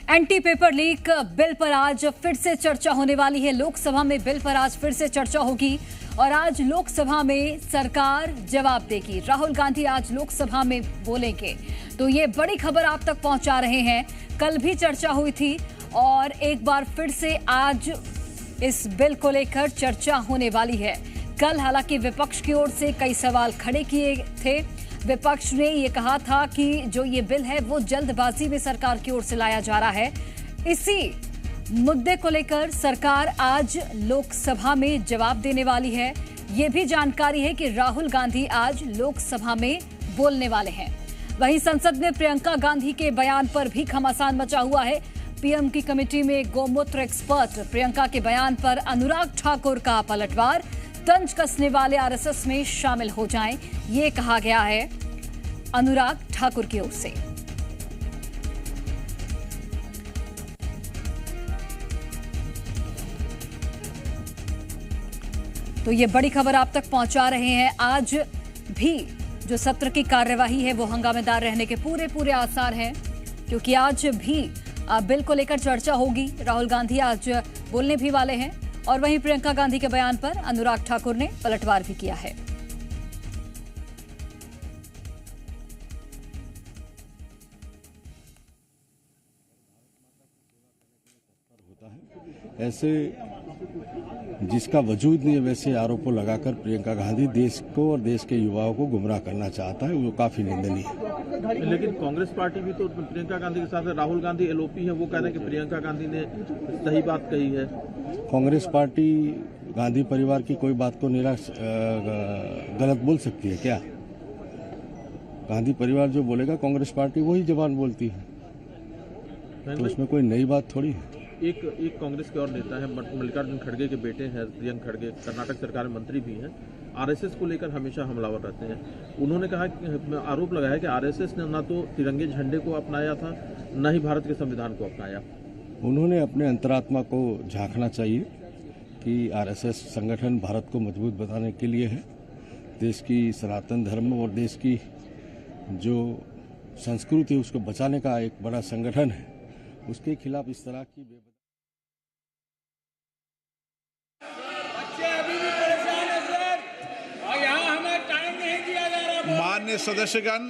Anti paper leak bill पर आज फिर से चर्चा होने वाली है। लोकसभा में बिल पर आज फिर से चर्चा होगी और आज लोकसभा में सरकार जवाब देगी। राहुल गांधी आज लोकसभा में बोलेंगे, तो ये बड़ी खबर आप तक पहुंचा रहे हैं। कल भी चर्चा हुई थी और एक बार फिर से आज इस बिल को लेकर चर्चा होने वाली है। कल हालांकि विपक्ष की ओर से कई सवाल खड़े किए थे। विपक्ष ने ये कहा था कि जो ये बिल है वो जल्दबाजी में सरकार की ओर से लाया जा रहा है। इसी मुद्दे को लेकर सरकार आज लोकसभा में जवाब देने वाली है। ये भी जानकारी है कि राहुल गांधी आज लोकसभा में बोलने वाले हैं। वहीं संसद में प्रियंका गांधी के बयान पर भी घमासान मचा हुआ है। पीएम की कमेटी में गौमूत्र एक्सपर्ट प्रियंका के बयान पर अनुराग ठाकुर का पलटवार। तंज कसने वाले आरएसएस में शामिल हो जाएं, ये कहा गया है अनुराग ठाकुर की ओर से। तो ये बड़ी खबर आप तक पहुंचा रहे हैं। आज भी जो सत्र की कार्यवाही है वो हंगामेदार रहने के पूरे आसार हैं, क्योंकि आज भी बिल को लेकर चर्चा होगी। राहुल गांधी आज बोलने भी वाले हैं और वहीं प्रियंका गांधी के बयान पर अनुराग ठाकुर ने पलटवार भी किया है। ऐसे जिसका वजूद नहीं है वैसे आरोपों लगाकर प्रियंका गांधी देश को और देश के युवाओं को गुमराह करना चाहता है, वो काफी निंदनीय है। लेकिन कांग्रेस पार्टी भी तो प्रियंका गांधी के साथ है। राहुल गांधी एलओपी है, वो कह रहे हैं कि प्रियंका गांधी ने सही बात कही है। कांग्रेस पार्टी गांधी परिवार की कोई बात को गलत बोल सकती है क्या? गांधी परिवार जो बोलेगा कांग्रेस पार्टी वही जबान बोलती है, तो उसमें कोई नई बात थोड़ी है। एक कांग्रेस के और नेता है मल्लिकार्जुन खड़गे के बेटे हैं प्रियंक खड़गे, कर्नाटक सरकार में मंत्री भी हैं। आरएसएस को लेकर हमेशा हमलावर रहते हैं। उन्होंने कहा कि आरोप लगाया है कि आरएसएस ने न तो तिरंगे झंडे को अपनाया था, न ही भारत के संविधान को अपनाया। उन्होंने अपने अंतरात्मा को झांकना चाहिए कि आरएसएस संगठन भारत को मजबूत बनाने के लिए है। देश की सनातन धर्म और देश की जो संस्कृति है उसको बचाने का एक बड़ा संगठन है। उसके खिलाफ इस तरह की माननीय सदस्यगण,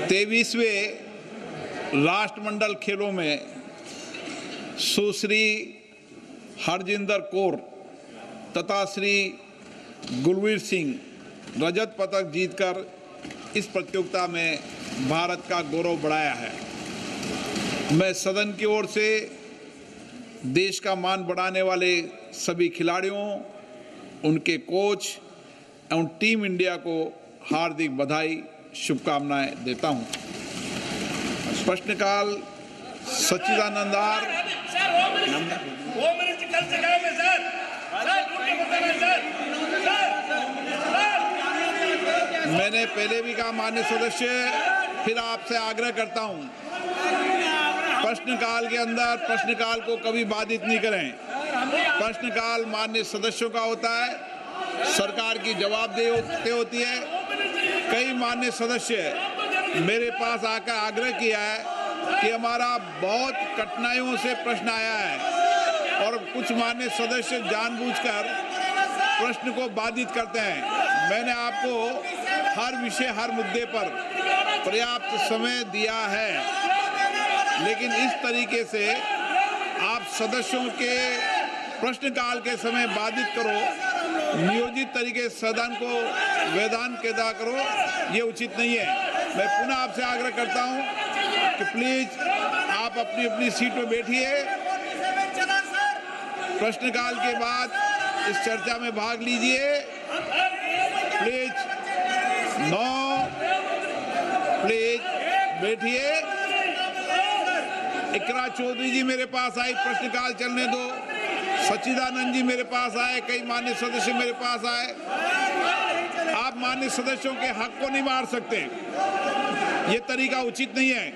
23वें राष्ट्रमंडल खेलों में सुश्री हरजिंदर कौर तथा श्री गुरवीर सिंह रजत पदक जीतकर इस प्रतियोगिता में भारत का गौरव बढ़ाया है। मैं सदन की ओर से देश का मान बढ़ाने वाले सभी खिलाड़ियों, उनके कोच एवं टीम इंडिया को हार्दिक बधाई, शुभकामनाएं देता हूं। प्रश्नकाल सच्चिदानंदार। मैंने पहले भी कहा माननीय सदस्य, फिर आपसे आग्रह करता हूं, प्रश्नकाल के अंदर प्रश्नकाल को कभी बाधित नहीं करें। प्रश्नकाल माननीय सदस्यों का होता है, सरकार की जवाबदेही होती है। कई माननीय सदस्य मेरे पास आकर आग्रह किया है कि हमारा बहुत कठिनाइयों से प्रश्न आया है और कुछ माननीय सदस्य जानबूझकर प्रश्न को बाधित करते हैं। मैंने आपको हर विषय, हर मुद्दे पर पर्याप्त समय दिया है, लेकिन इस तरीके से आप सदस्यों के प्रश्नकाल के समय बाधित करो, नियोजित तरीके से सदन को वेदांत केदा करो, ये उचित नहीं है। मैं पुनः आपसे आग्रह करता हूं कि प्लीज आप अपनी अपनी सीट पर बैठिए। प्रश्नकाल के बाद इस चर्चा में भाग लीजिए। प्लीज बैठिए। इकरा चौधरी जी मेरे पास आई, प्रश्नकाल चलने दो। सच्चिदानंद जी मेरे पास आए, कई माननीय सदस्य मेरे पास आए। आप माननीय सदस्यों के हक को नहीं मार सकते, ये तरीका उचित नहीं है।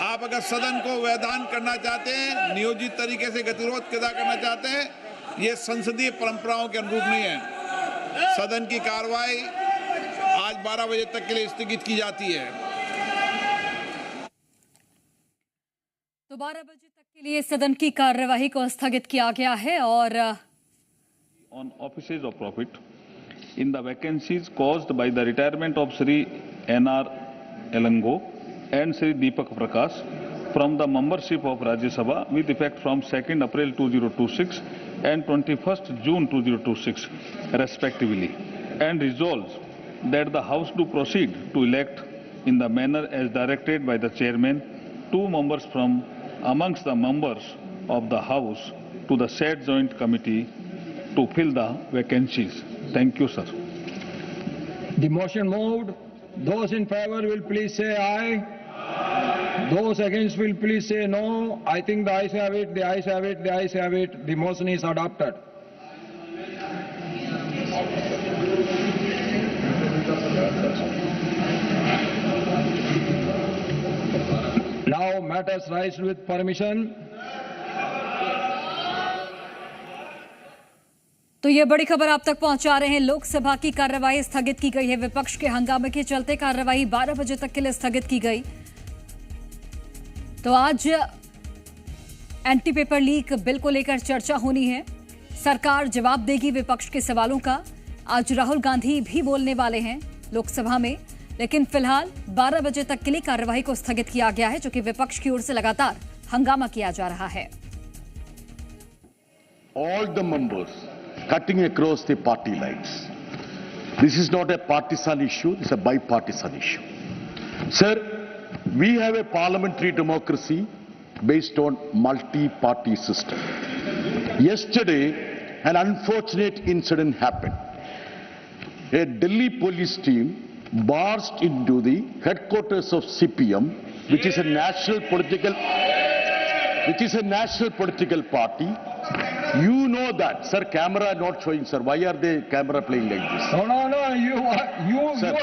आप अगर सदन को वैधान करना चाहते हैं, नियोजित तरीके से गतिरोध पैदा करना चाहते हैं, ये संसदीय परंपराओं के अनुरूप नहीं है। सदन की कार्रवाई आज 12 बजे तक के लिए स्थगित की जाती है। तो 12 बजे तक के लिए सदन की कार्यवाही को स्थगित किया गया है और on offices of profit in the vacancies caused by the retirement of Sri N.R. Elango and Sri Deepak Prakash from the membership of Rajya Sabha with effect from 2nd April 2026 and 21st June 2026 respectively, and resolves that the House do proceed to elect in the manner as directed by the chairman 2 members from amongst the members of the House to the said joint committee to fill the vacancies. Thank you, sir. The motion moved. Those in favor will please say aye. Those against will please say no. I think the ayes have it, the ayes have it, the ayes have it. The motion is adopted. Now matters raised with permission. तो ये बड़ी खबर आप तक पहुंचा रहे हैं। लोकसभा की कार्यवाही स्थगित की गई है। विपक्ष के हंगामे के चलते कार्यवाही 12 बजे तक के लिए स्थगित की गई। तो आज एंटी पेपर लीक बिल को लेकर चर्चा होनी है। सरकार जवाब देगी विपक्ष के सवालों का। आज राहुल गांधी भी बोलने वाले हैं लोकसभा में, लेकिन फिलहाल 12 बजे तक के लिए कार्यवाही को स्थगित किया गया है, जो कि विपक्ष की ओर से लगातार हंगामा किया जा रहा है। All the members cutting across the party lines. This is not a partisan issue, it's a bipartisan issue. Sir, we have a parliamentary democracy based on multi-party system. Yesterday, an unfortunate incident happened. A Delhi police team barged into the headquarters of CPM, which is a national political party. You know that, sir. Camera not showing, sir. Why are they camera playing like this? No. You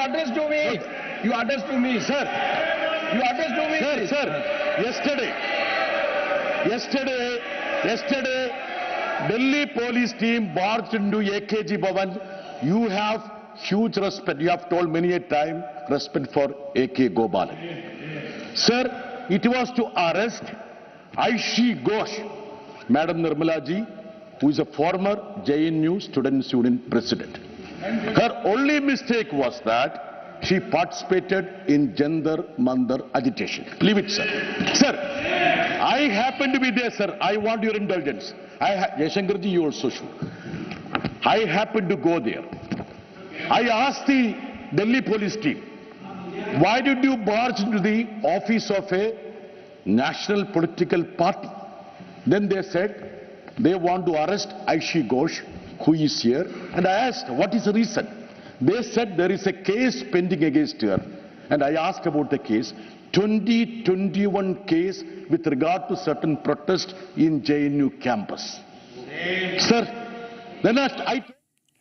address to me. You address to me, Sir. You address to me. Sir. Yesterday, Delhi police team barged into AKG Bhavan. You have huge respect. You have told many a time respect for AK Gopalan. Sir, it was to arrest Aishi Ghosh, Madam Nirmala ji, who is a former JNU Students Union president. Her only mistake was that she participated in Gender Mandar agitation. Leave it, sir. Sir, I happen to be there, sir. I want your indulgence. Yashankar ji, you also should. I happened to go there. I asked the Delhi police team, why did you barge into the office of a national political party? Then they said they want to arrest Aishi Ghosh, who is here. And I asked, what is the reason? They said there is a case pending against her. And I asked about the case. 2021 case with regard to certain protest in JNU campus. Sir, then I